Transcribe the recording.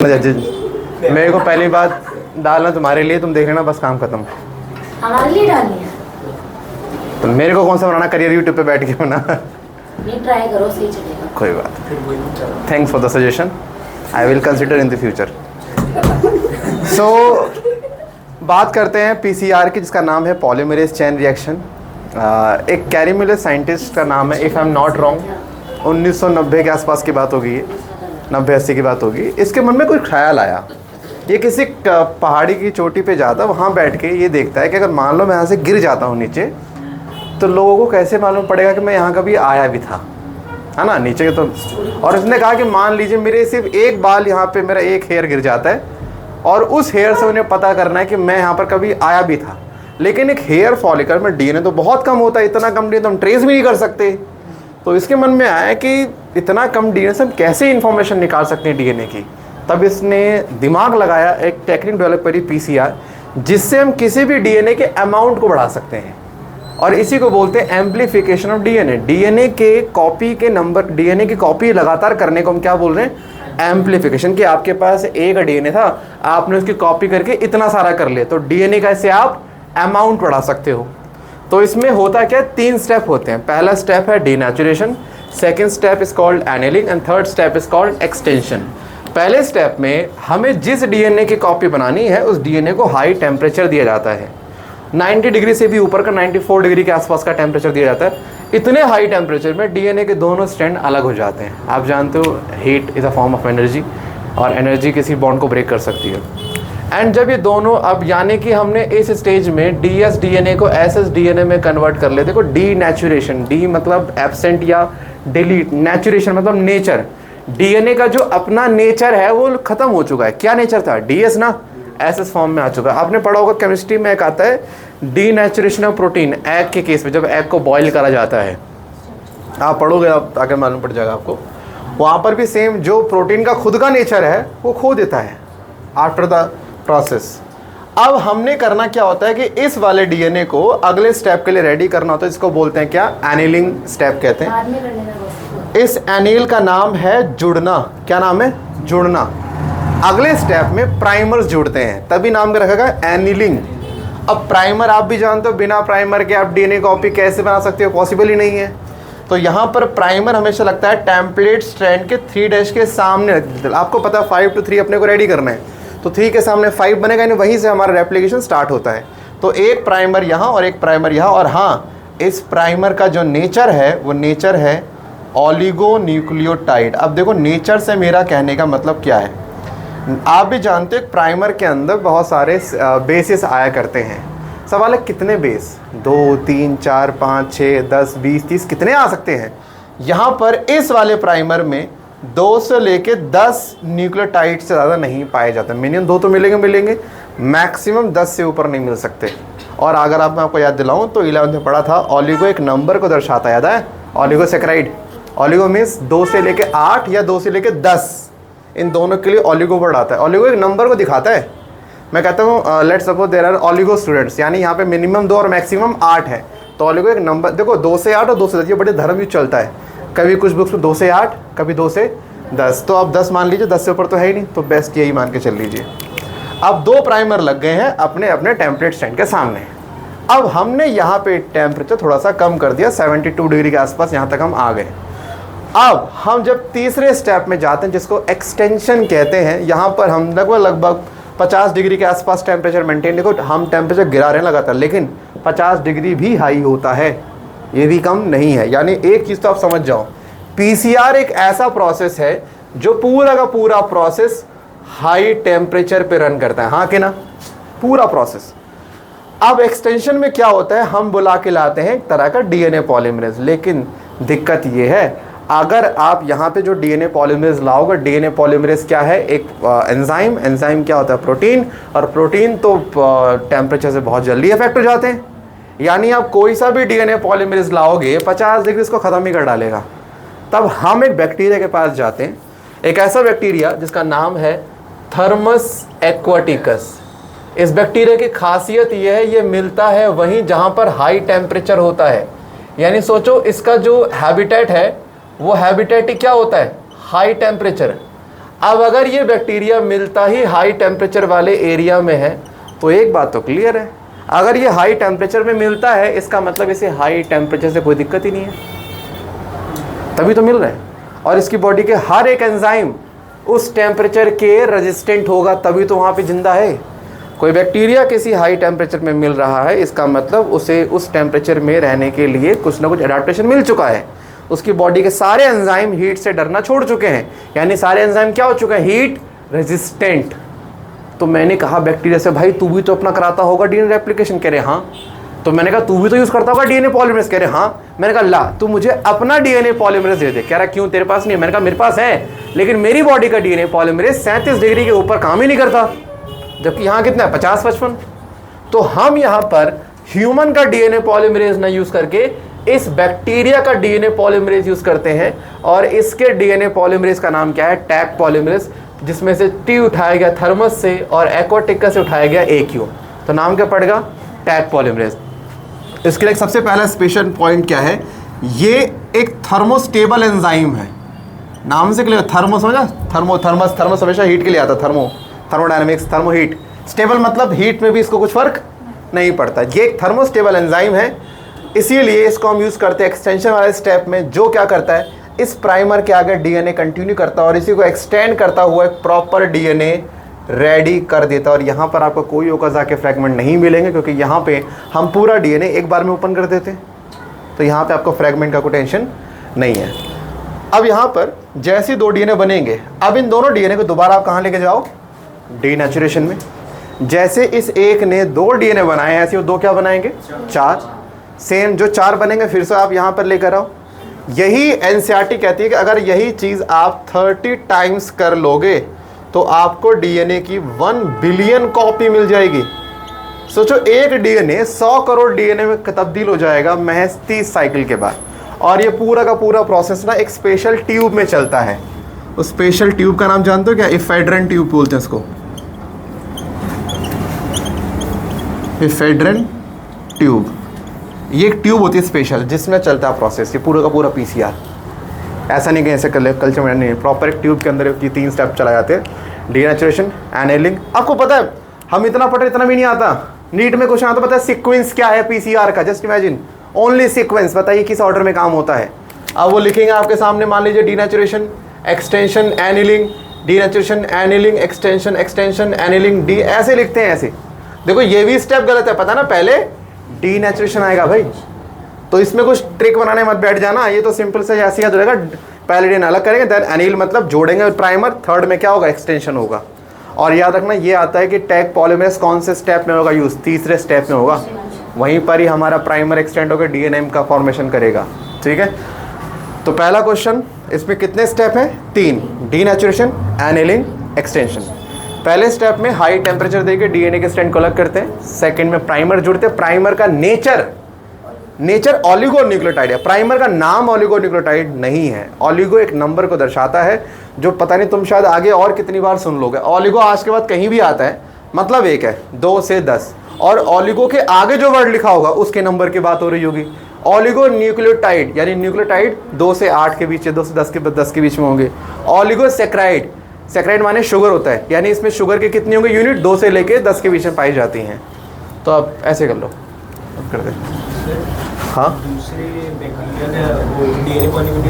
मेरे को पहली बात डालना तुम्हारे लिए, तुम देख लेना, बस काम खत्म। हमारे लिए डालनी है तो मेरे को कौन सा बनाना करियर यूट्यूब पे बैठ के बना। नहीं, ट्राई करो, सही चलेगा। कोई बात, thanks for the suggestion, I will consider in the future. So बात करते हैं पीसीआर की, जिसका नाम है पॉलीमरेज चेन रिएक्शन। एक कैरीमिलर साइंटिस्ट का नाम है, if I am not wrong, 1990 के आसपास की बात होगी, 90-80 की बात होगी। इसके मन में कोई ख्याल आया, ये किसी पहाड़ी की चोटी पे जाता, वहाँ बैठ के ये देखता है कि अगर मान लो मैं यहाँ से गिर जाता हूँ नीचे, तो लोगों को कैसे मालूम पड़ेगा कि मैं यहाँ कभी आया भी था, है ना, नीचे तो। और उसने कहा कि मान लीजिए मेरे सिर्फ एक बाल यहाँ पे, मेरा एक हेयर गिर जाता है, और उस हेयर से उन्हें पता करना है कि मैं यहाँ पर कभी आया भी था। लेकिन एक हेयर फॉलिकल में डीएनए तो बहुत कम होता है, इतना कम डीएनए तो हम ट्रेस भी नहीं कर सकते। तो इसके मन में आया कि इतना कम डीएनए से हम कैसे इन्फॉर्मेशन निकाल सकते हैं डीएनए की। तब इसने दिमाग लगाया, एक टेक्निक डेवलप करी पीसीआर, जिससे हम किसी भी डीएनए के अमाउंट को बढ़ा सकते हैं, और इसी को बोलते हैं एम्प्लीफिकेशन ऑफ डीएनए। डीएनए के कॉपी के नंबर, डीएनए की कॉपी लगातार करने को हम क्या बोल रहे हैं, एम्प्लीफिकेशन। कि आपके पास एक डीएनए था, आपने उसकी कॉपी करके इतना सारा कर लिया, तो डीएनए का इससे आप अमाउंट बढ़ा सकते हो। तो इसमें होता क्या, 3 स्टेप होते हैं। पहला स्टेप है denaturation, second step is called annealing, and third step is called extension. पहले स्टेप में हमें जिस डीएनए की कॉपी बनानी है, उस डीएनए को हाई टेम्परेचर दिया जाता है, 90 डिग्री से भी ऊपर का, 94 डिग्री के आसपास का टेम्परेचर दिया जाता है। इतने हाई टेम्परेचर में डीएनए के दोनों स्ट्रैंड अलग हो जाते हैं। आप जानते हो heat is a form of energy, और एनर्जी किसी बॉन्ड को ब्रेक कर सकती है। एंड जब ये दोनों, अब यानी कि हमने इस स्टेज में डीएस डीएनए को एसएस डीएनए में कन्वर्ट कर ले। देखो, डीनेचुरेशन, डी मतलब एब्सेंट या डिलीट, नेचुरेशन मतलब नेचर। डीएनए का जो अपना नेचर है वो खत्म हो चुका है। क्या नेचर था, डीएस ना, एसएस फॉर्म में आ चुका है। आपने पढ़ा होगा केमिस्ट्री में, एक आता है डीनेचुरेशन ऑफ प्रोटीन, एग के केस में, जब एग को बॉयल करा जाता है, आप पढ़ोगे, आप आगे मालूम पड़ जाएगा आपको। वहाँ पर भी सेम, जो प्रोटीन का खुद का नेचर है वो खो देता है आफ्टर द प्रोसेस। अब हमने करना क्या होता है कि इस वाले डीएनए को अगले स्टेप के लिए रेडी करना होता है, इसको बोलते हैं क्या, एनीलिंग स्टेप कहते हैं। बाद में कर लेना बस। इस एनील का नाम है जुड़ना। क्या नाम है, जुड़ना। अगले स्टेप में प्राइमर्स जुड़ते हैं, तभी नाम का रखेगा एनीलिंग। अब प्राइमर आप भी जानते हो, बिना प्राइमर के आप डीएनए कॉपी कैसे बना सकते हो, पॉसिबल ही नहीं है। तो यहाँ पर प्राइमर हमेशा लगता है टेम्पलेट स्ट्रैंड के 3' के सामने। आपको पता है 5 to 3 अपने को रेडी करना है, तो 3 के सामने 5 बनेगा, यानी वहीं से हमारा रेप्लिकेशन स्टार्ट होता है। तो एक प्राइमर यहाँ और एक प्राइमर यहाँ। और हाँ, इस प्राइमर का जो नेचर है वो नेचर है ओलिगोन्यूक्लियोटाइड। अब देखो, नेचर से मेरा कहने का मतलब क्या है, आप भी जानते हो प्राइमर के अंदर बहुत सारे बेसिस आया करते हैं। सवाल है कितने बेस, 2, 3, 4, 5, 6, 10, 20, 30 कितने आ सकते हैं। यहाँ पर इस वाले प्राइमर में 2 से लेके 10 न्यूक्लियोटाइड से ज़्यादा नहीं पाए जाते। मिनिमम 2 तो मिलेंगे, मैक्सिमम 10 से ऊपर नहीं मिल सकते। और अगर मैं आपको याद दिलाऊं तो 11th में पढ़ा था, ओलिगो एक नंबर को दर्शाता है, याद है, ओलिगोसैकेराइड। ओलिगो मीन्स 2 से लेके 8 या 2 से लेके 10, इन दोनों के लिए ओलिगो वर्ड आता है। ओलिगो एक नंबर को दिखाता है। मैं कहता हूँ लेट्स सपोज देयर आर ओलिगो स्टूडेंट्स, यानी यहाँ पे मिनिमम 2 और मैक्सिमम 8 है, तो ओलिगो एक नंबर। देखो, 2 से 8 और 2 से 10 ये बड़े धर्म युद्ध चलता है। कभी कुछ बुक्स में 2 से 8, कभी 2 से 10, तो अब 10 मान लीजिए, 10 से ऊपर तो है ही नहीं, तो बेस्ट यही मान के चल लीजिए। अब 2 प्राइमर लग गए हैं अपने अपने टेम्पलेट स्टैंड के सामने। अब हमने यहाँ पे टेम्परेचर थोड़ा सा कम कर दिया, 72 डिग्री के आसपास यहाँ तक हम आ गए। अब हम जब तीसरे स्टेप में जाते हैं, जिसको एक्सटेंशन कहते हैं, यहाँ पर हम लगभग 50 डिग्री के आसपास टेम्परेचर मेंटेन। देखो, हम टेम्परेचर गिरा रहे हैं लगातार, लेकिन 50 डिग्री भी हाई होता है, ये भी कम नहीं है। यानी एक चीज़ तो आप समझ जाओ, पीसीआर एक ऐसा प्रोसेस है जो पूरा का पूरा प्रोसेस हाई टेम्परेचर पे रन करता है, हाँ कि ना, पूरा प्रोसेस। अब एक्सटेंशन में क्या होता है, हम बुला के लाते हैं एक तरह का डीएनए पॉलीमरेज। लेकिन दिक्कत ये है, अगर आप यहाँ पे जो डीएनए पॉलीमरेज लाओगे, डीएनए पॉलीमरेज क्या है, एक एंजाइम। एंजाइम क्या होता है, प्रोटीन, और प्रोटीन तो टेम्परेचर से बहुत जल्दी इफेक्ट हो जाते हैं। यानी आप कोई सा भी डीएनए पॉलीमरेज लाओगे, 50 डिग्री इसको ख़त्म ही कर डालेगा। तब हम एक बैक्टीरिया के पास जाते हैं, एक ऐसा बैक्टीरिया जिसका नाम है थर्मस एक्वाटिकस। इस बैक्टीरिया की खासियत यह है, ये मिलता है वहीं जहाँ पर हाई टेम्परेचर होता है। यानी सोचो, इसका जो हैबिटेट है वो हैबिटेट क्या होता है, हाई टेम्परेचर। अब अगर ये बैक्टीरिया मिलता ही हाई टेम्परेचर वाले एरिया में है तो एक बात तो क्लियर है, अगर ये हाई टेम्परेचर में मिलता है इसका मतलब इसे हाई टेम्परेचर से कोई दिक्कत ही नहीं है, तभी तो मिल रहा है। और इसकी बॉडी के हर एक एंजाइम उस टेम्परेचर के रेजिस्टेंट होगा, तभी तो वहाँ पे जिंदा है। कोई बैक्टीरिया किसी हाई टेम्परेचर में मिल रहा है, इसका मतलब उसे उस टेम्परेचर में रहने के लिए कुछ ना कुछ एडाप्टेशन मिल चुका है। उसकी बॉडी के सारे एंजाइम हीट से डरना छोड़ चुके हैं, यानी सारे एंजाइम क्या हो चुके हैं, हीट रेजिस्टेंट। तो मैंने कहा बैक्टीरिया से, भाई तू भी तो अपना कराता होगा डीएनए रेप्लिकेशन, कह रहे हाँ। तो मैंने कहा तू भी तो यूज़ करता होगा डीएनए पॉलीमरेज, कह रहे हाँ। मैंने कहा ला तू मुझे अपना डीएनए पॉलीमरेज दे दे, कह रहा क्यों तेरे पास नहीं है। मैंने कहा मेरे पास है, लेकिन मेरी बॉडी का डीएनए पॉलीमरेज 37 डिग्री के ऊपर काम ही नहीं करता, जबकि यहाँ कितना है 50-55। तो हम यहाँ पर ह्यूमन का डीएनए पॉलीमरेज ना यूज़ करके इस बैक्टीरिया का डीएनए पॉलीमरेज यूज़ करते हैं, और इसके डीएनए पॉलीमरेज का नाम क्या है, टैग पॉलीमरेज, जिसमें से टी उठाया गया थर्मस से और एक्वाटिका से उठाया गया AQ, तो नाम क्या पड़ेगा, टैग पॉलीमरेज। इसके लिए सबसे पहला स्पेशल पॉइंट क्या है, ये एक थर्मोस्टेबल एंजाइम है, नाम से क्लियर, थर्मो समझा, थर्मस हमेशा हीट के लिए आता, थर्मोडायनेमिक्स, थर्मो हीट, स्टेबल मतलब हीट में भी इसको कुछ फर्क नहीं पड़ता। ये एक थर्मोस्टेबल एंजाइम है, इसीलिए इसको हम यूज़ करते हैं एक्सटेंशन वाले स्टेप में, जो क्या करता है इस प्राइमर के आगे डीएनए कंटिन्यू करता है और इसी को एक्सटेंड करता हुआ एक प्रॉपर डीएनए रेडी कर देता है। और यहाँ पर आपको कोई ओकाज़ा के फ्रैगमेंट नहीं मिलेंगे, क्योंकि यहाँ पे हम पूरा डीएनए एक बार में ओपन कर देते हैं, तो यहाँ पे आपको फ्रैगमेंट का कोई टेंशन नहीं है। अब यहाँ पर जैसे 2 डीएनए बनेंगे, अब इन दोनों डीएनए को दोबारा आप कहाँ लेके जाओ, डीनेचुरेशन में। जैसे इस एक ने 2 डीएनए बनाए हैं, ऐसे वो 2 क्या बनाएंगे, 4। सेम जो 4 बनेंगे फिर से आप यहाँ पर लेकर आओ। यही एनसीईआरटी कहती है कि अगर यही चीज़ आप 30 टाइम्स कर लोगे तो आपको डीएनए की 1 बिलियन कॉपी मिल जाएगी। सोचो एक डीएनए 100 करोड़ डीएनए में तब्दील हो जाएगा महज 30 साइकिल के बाद। और ये पूरा का पूरा प्रोसेस ना एक स्पेशल ट्यूब में चलता है। उस स्पेशल ट्यूब का नाम जानते हो क्या, इफेड्रन ट्यूब बोलते हैं इसको, इफेड्रन ट्यूब। ये एक ट्यूब होती है स्पेशल जिसमें चलता है प्रोसेस, ये पूरा का पूरा पीसीआर। ऐसा नहीं कि ऐसे कल्चर में नहीं, प्रॉपर एक ट्यूब के अंदर ये 3 स्टेप चला जाते हैं, डीनेचुरेशन, एनेलिंग। आपको पता है हम इतना पढ़े इतना भी नहीं आता, नीट में क्वेश्चन आता, पता है सीक्वेंस क्या है पीसीआर का, जस्ट इमेजिन ओनली सीक्वेंस, बताइए किस ऑर्डर में काम होता है। अब वो लिखेंगे आपके सामने, मान लीजिए denaturation, extension, annealing, denaturation, annealing, extension, extension, annealing, D, ऐसे लिखते हैं ऐसे। देखो ये भी स्टेप गलत है, पता ना, पहले डीनेचुरेशन आएगा भाई, तो इसमें कुछ ट्रिक बनाने मत बैठ जाना, ये तो सिंपल से ऐसे याद रहेगा, पहले डीन अलग करेंगे, देन एनिल मतलब जोड़ेंगे प्राइमर, थर्ड में क्या होगा, एक्सटेंशन होगा। और याद रखना ये आता है कि टैग पॉलीमरेज कौन से स्टेप में होगा यूज़, तीसरे स्टेप में होगा, वहीं पर ही हमारा प्राइमर एक्सटेंड होकर डीएनए का फॉर्मेशन करेगा। ठीक है, तो पहला क्वेश्चन, इसमें कितने स्टेप हैं, 3, डीनेचुरेशन, एनिलिंग, एक्सटेंशन। पहले स्टेप में हाई टेम्परेचर देके डीएनए के स्ट्रैंड को अलग करते हैं, सेकंड में प्राइमर जुड़ते हैं। प्राइमर का नेचर ऑलिगोन्यूक्लियोटाइड है, प्राइमर का नाम ऑलिगोन्यूक्लियोटाइड नहीं है। ऑलिगो एक नंबर को दर्शाता है, जो पता नहीं तुम शायद आगे और कितनी बार सुन लोगे। ऑलिगो आज के बाद कहीं भी आता है, मतलब एक है 2 से 10, और ऑलिगो के आगे जो वर्ड लिखा होगा उसके नंबर की बात हो रही होगी। ऑलिगो न्यूक्लियोटाइड यानी न्यूक्लियोटाइड 2 से 8 के बीच, 2 से 10 के बीच में होंगे। ऑलिगो सेक्राइड, सेक्राइड माने शुगर होता है, यानी इसमें शुगर के कितनी होंगे यूनिट, 2 से लेके 10 के बीच में पाई जाती हैं। तो अब ऐसे कर लो, अब कर दे। हाँ,